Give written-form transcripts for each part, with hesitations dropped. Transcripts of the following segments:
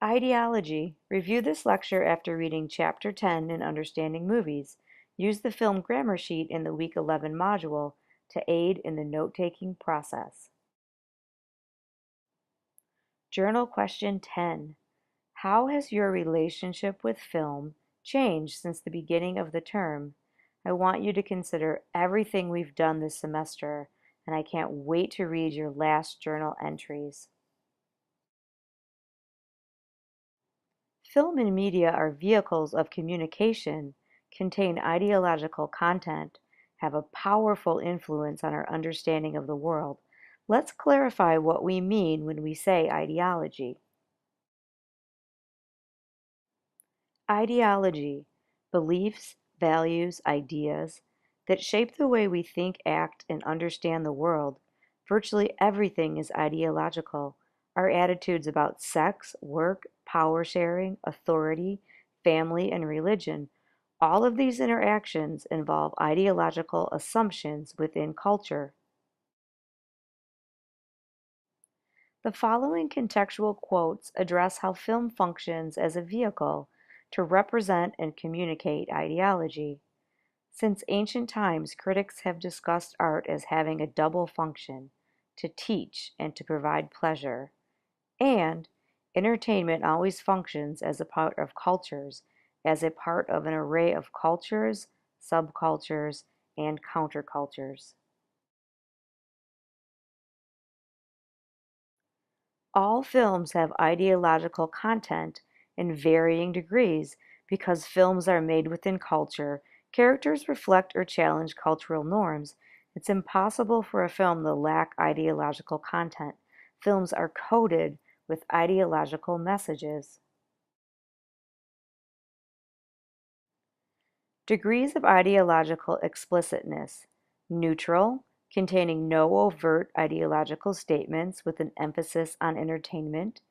Ideology. Review this lecture after reading Chapter 10 in Understanding Movies. Use the film grammar sheet in the Week 11 module to aid in the note-taking process. Journal Question 10. How has your relationship with film changed since the beginning of the term? I want you to consider everything we've done this semester, and I can't wait to read your last journal entries. Film and media are vehicles of communication, contain ideological content, have a powerful influence on our understanding of the world. Let's clarify what we mean when we say ideology. Ideology, beliefs, values, ideas that shape the way we think, act, and understand the world. Virtually everything is ideological. Our attitudes about sex, work, power sharing, authority, family, and religion. All of these interactions involve ideological assumptions within culture. The following contextual quotes address how film functions as a vehicle to represent and communicate ideology. Since ancient times, critics have discussed art as having a double function, to teach and to provide pleasure. And entertainment always functions as a part of cultures, as a part of an array of cultures, subcultures, and countercultures. All films have ideological content in varying degrees because films are made within culture. Characters reflect or challenge cultural norms. It's impossible for a film to lack ideological content. Films are coded with ideological messages. Degrees of ideological explicitness: neutral, containing no overt ideological statements with an emphasis on entertainment;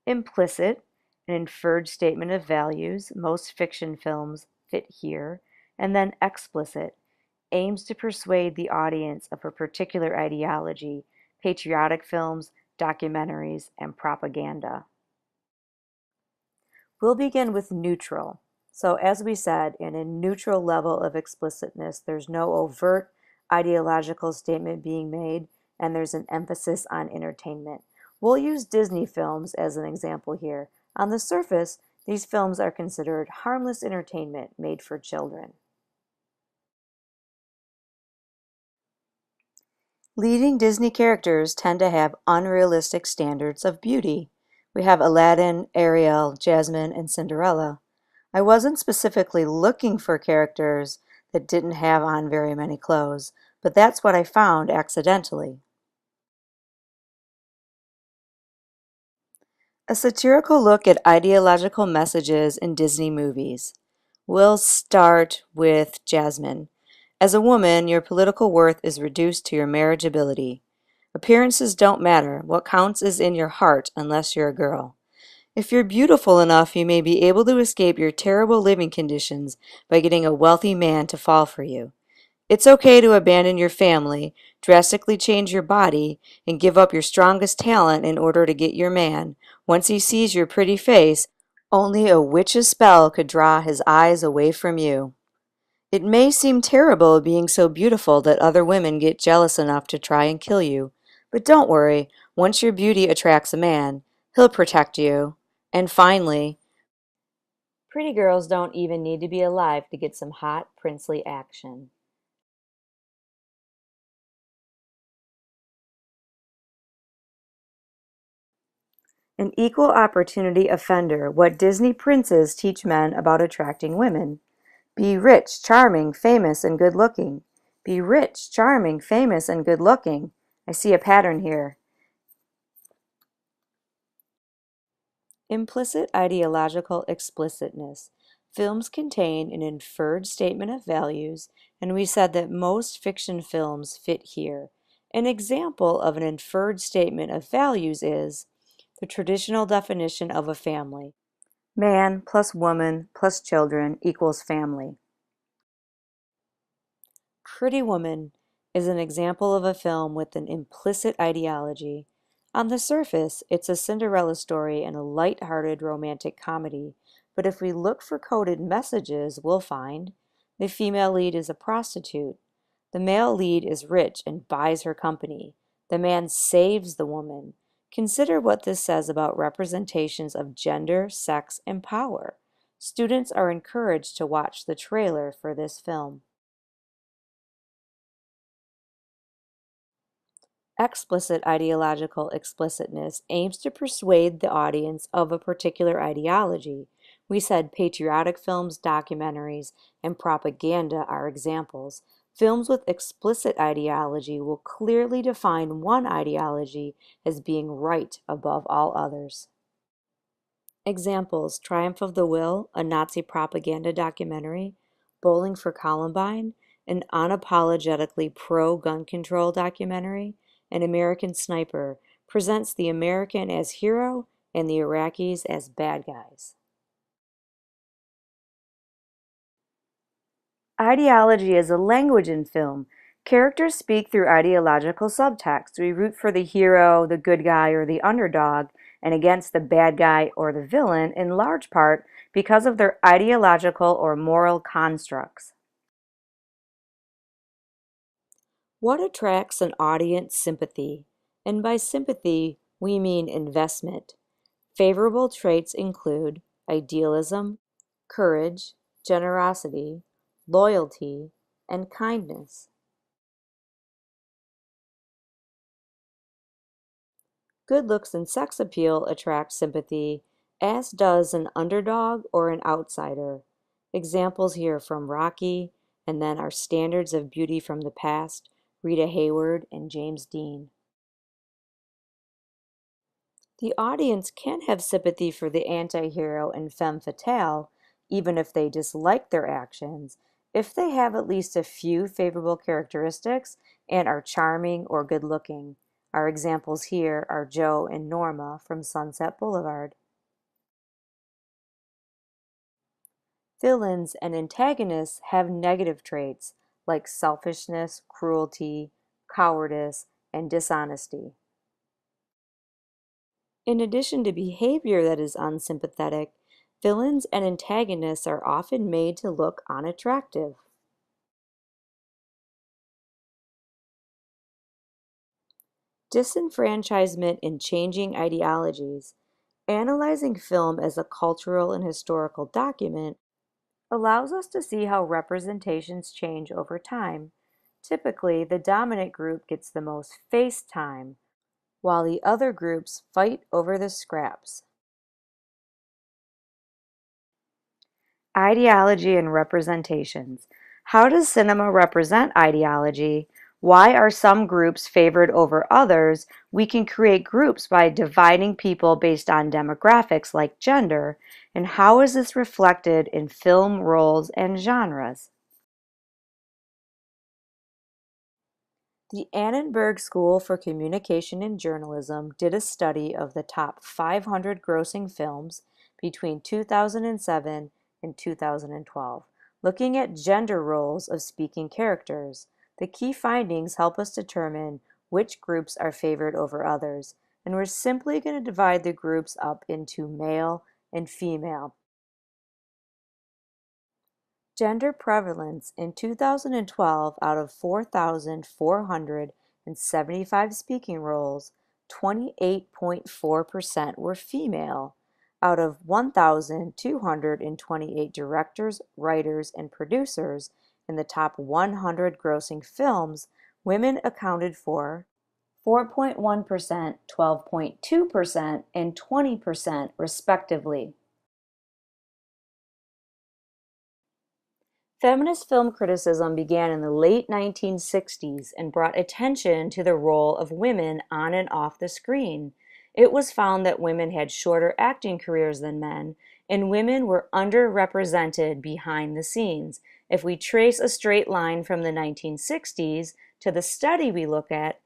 implicit, an inferred statement of values, most fiction films fit here; and then explicit, aims to persuade the audience of a particular ideology, patriotic films, documentaries, and propaganda. We'll begin with neutral. So as we said, in a neutral level of explicitness, there's no overt ideological statement being made, and there's an emphasis on entertainment. We'll use Disney films as an example here. On the surface, these films are considered harmless entertainment made for children. Leading Disney characters tend to have unrealistic standards of beauty. We have Aladdin, Ariel, Jasmine, and Cinderella. I wasn't specifically looking for characters that didn't have on very many clothes, but that's what I found accidentally. A satirical look at ideological messages in Disney movies. We'll start with Jasmine. As a woman, your political worth is reduced to your marriageability. Appearances don't matter. What counts is in your heart, unless you're a girl. If you're beautiful enough, you may be able to escape your terrible living conditions by getting a wealthy man to fall for you. It's okay to abandon your family, drastically change your body, and give up your strongest talent in order to get your man. Once he sees your pretty face, only a witch's spell could draw his eyes away from you. It may seem terrible being so beautiful that other women get jealous enough to try and kill you. But don't worry, once your beauty attracts a man, he'll protect you. And finally, pretty girls don't even need to be alive to get some hot, princely action. An equal opportunity offender: what Disney princes teach men about attracting women. Be rich, charming, famous, and good-looking. Be rich, charming, famous, and good-looking. I see a pattern here. Implicit ideological explicitness. Films contain an inferred statement of values, and we said that most fiction films fit here. An example of an inferred statement of values is the traditional definition of a family. Man plus woman plus children equals family. Pretty Woman is an example of a film with an implicit ideology. On the surface, it's a Cinderella story and a light-hearted romantic comedy, but if we look for coded messages, we'll find the female lead is a prostitute. The male lead is rich and buys her company. The man saves the woman. Consider what this says about representations of gender, sex, and power. Students are encouraged to watch the trailer for this film. Explicit ideological explicitness aims to persuade the audience of a particular ideology. We said patriotic films, documentaries, and propaganda are examples. Films with explicit ideology will clearly define one ideology as being right above all others. Examples: Triumph of the Will, a Nazi propaganda documentary; Bowling for Columbine, an unapologetically pro-gun control documentary; and American Sniper presents the American as hero and the Iraqis as bad guys. Ideology is a language in film. Characters speak through ideological subtext. We root for the hero, the good guy, or the underdog, and against the bad guy or the villain, in large part because of their ideological or moral constructs. What attracts an audience sympathy? And by sympathy, we mean investment. Favorable traits include idealism, courage, generosity, loyalty, and kindness. Good looks and sex appeal attract sympathy, as does an underdog or an outsider. Examples here from Rocky, and then our standards of beauty from the past, Rita Hayworth and James Dean. The audience can have sympathy for the anti-hero and femme fatale, even if they dislike their actions, if they have at least a few favorable characteristics and are charming or good-looking. Our examples here are Joe and Norma from Sunset Boulevard. Villains and antagonists have negative traits like selfishness, cruelty, cowardice, and dishonesty. In addition to behavior that is unsympathetic, villains and antagonists are often made to look unattractive. Disenfranchisement in changing ideologies. Analyzing film as a cultural and historical document allows us to see how representations change over time. Typically, the dominant group gets the most face time, while the other groups fight over the scraps. Ideology and representations. How does cinema represent ideology? Why are some groups favored over others? We can create groups by dividing people based on demographics like gender. And how is this reflected in film roles and genres? The Annenberg School for Communication and Journalism did a study of the top 500 grossing films between 2007 and 2012, looking at gender roles of speaking characters. The key findings help us determine which groups are favored over others, and we're simply going to divide the groups up into male and female. Gender prevalence in 2012, out of 4,475 speaking roles, 28.4% were female. Out of 1,228 directors, writers, and producers in the top 100 grossing films, women accounted for 4.1%, 12.2%, and 20% respectively. Feminist film criticism began in the late 1960s and brought attention to the role of women on and off the screen. It was found that women had shorter acting careers than men, and women were underrepresented behind the scenes. If we trace a straight line from the 1960s to the study we look at,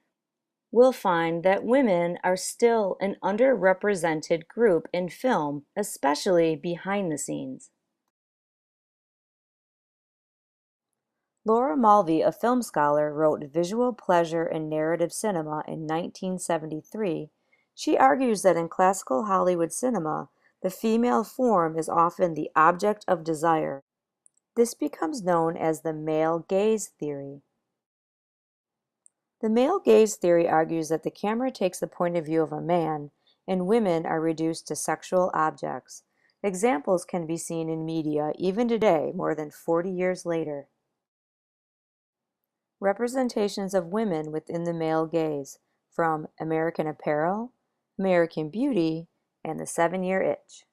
we'll find that women are still an underrepresented group in film, especially behind the scenes. Laura Mulvey, a film scholar, wrote Visual Pleasure in Narrative Cinema in 1973 She argues that in classical Hollywood cinema, the female form is often the object of desire. This becomes known as the male gaze theory. The male gaze theory argues that the camera takes the point of view of a man, and women are reduced to sexual objects. Examples can be seen in media even today, more than 40 years later. Representations of women within the male gaze, from American Apparel, American Beauty, and The 7-Year Itch.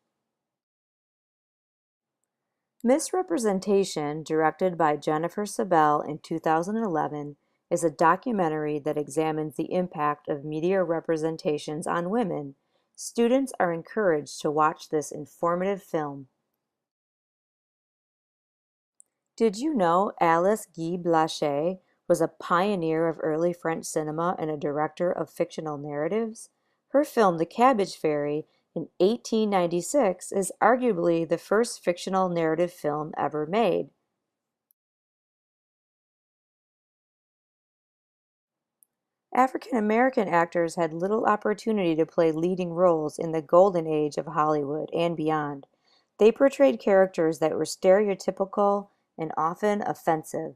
Misrepresentation, directed by Jennifer Sabel in 2011, is a documentary that examines the impact of media representations on women. Students are encouraged to watch this informative film. Did you know Alice Guy Blaché was a pioneer of early French cinema and a director of fictional narratives? Her film The Cabbage Fairy in 1896 is arguably the first fictional narrative film ever made. African American actors had little opportunity to play leading roles in the golden age of Hollywood and beyond. They portrayed characters that were stereotypical and often offensive.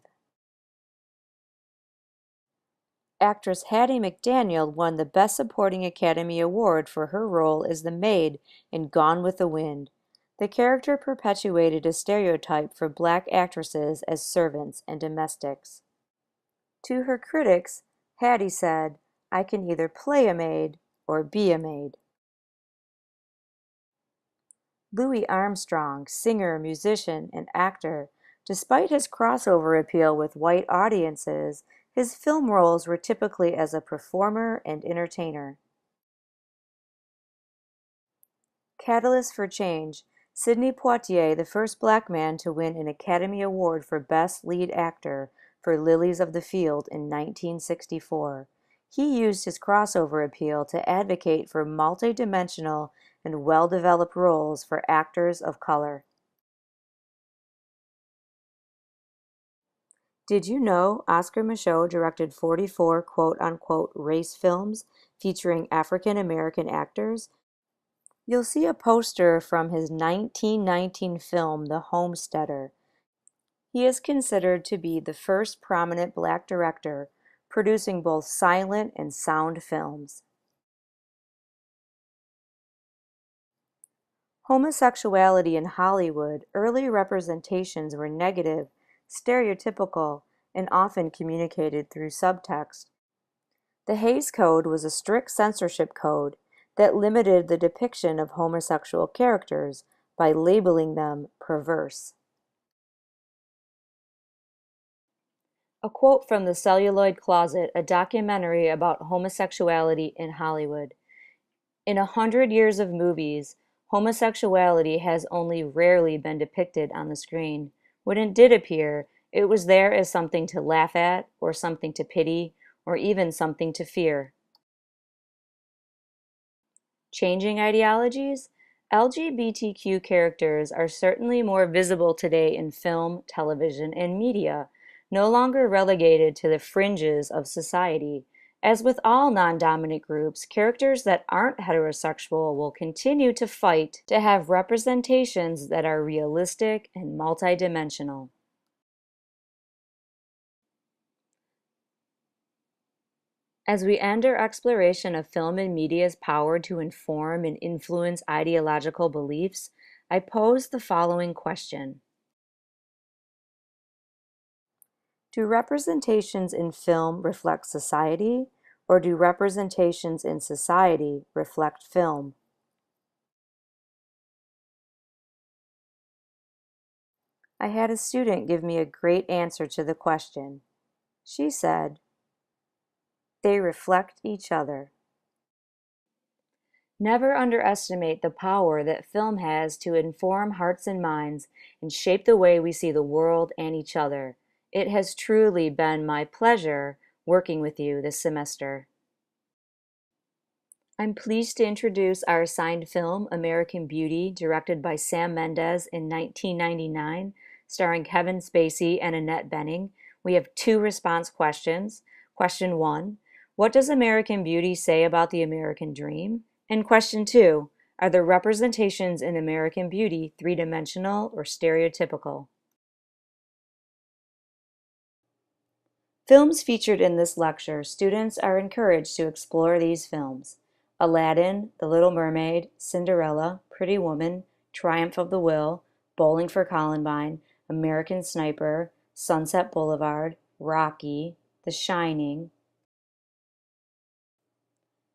Actress Hattie McDaniel won the Best Supporting Academy Award for her role as the maid in Gone with the Wind. The character perpetuated a stereotype for black actresses as servants and domestics. To her critics, Hattie said, "I can either play a maid or be a maid." Louie Armstrong, singer, musician, and actor, despite his crossover appeal with white audiences, his film roles were typically as a performer and entertainer. Catalyst for Change. Sidney Poitier, the first black man to win an Academy Award for Best Lead Actor for Lilies of the Field in 1964. He used his crossover appeal to advocate for multidimensional and well-developed roles for actors of color. Did you know Oscar Micheaux directed 44 quote-unquote race films featuring African American actors? You'll see a poster from his 1919 film The Homesteader. He is considered to be the first prominent black director producing both silent and sound films. Homosexuality in Hollywood, early representations were negative, stereotypical, and often communicated through subtext. The Hays Code was a strict censorship code that limited the depiction of homosexual characters by labeling them perverse. A quote from The Celluloid Closet, a documentary about homosexuality in Hollywood. In 100 years of movies, homosexuality has only rarely been depicted on the screen. When it did appear, it was there as something to laugh at, or something to pity, or even something to fear. Changing ideologies? LGBTQ characters are certainly more visible today in film, television, and media, no longer relegated to the fringes of society. As with all non-dominant groups, characters that aren't heterosexual will continue to fight to have representations that are realistic and multidimensional. As we end our exploration of film and media's power to inform and influence ideological beliefs, I pose the following question. Do representations in film reflect society, or do representations in society reflect film? I had a student give me a great answer to the question. She said, "They reflect each other." Never underestimate the power that film has to inform hearts and minds and shape the way we see the world and each other. It has truly been my pleasure working with you this semester. I'm pleased to introduce our assigned film, American Beauty, directed by Sam Mendes in 1999, starring Kevin Spacey and Annette Bening. We have two response questions. Question 1. What does American Beauty say about the American dream? And question 2, are the representations in American Beauty three-dimensional or stereotypical? Films featured in this lecture, students are encouraged to explore these films: Aladdin, The Little Mermaid, Cinderella, Pretty Woman, Triumph of the Will, Bowling for Columbine, American Sniper, Sunset Boulevard, Rocky, The Shining,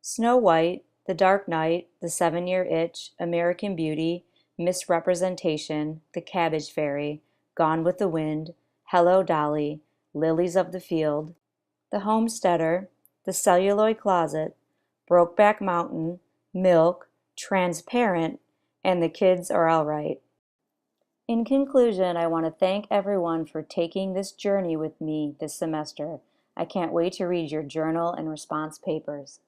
Snow White, The Dark Knight, The 7-Year Itch, American Beauty, Misrepresentation, The Cabbage Fairy, Gone with the Wind, Hello Dolly, Lilies of the Field, The Homesteader, The Celluloid Closet, Brokeback Mountain, Milk, Transparent, and The Kids Are All Right. In conclusion, I want to thank everyone for taking this journey with me this semester. I can't wait to read your journal and response papers.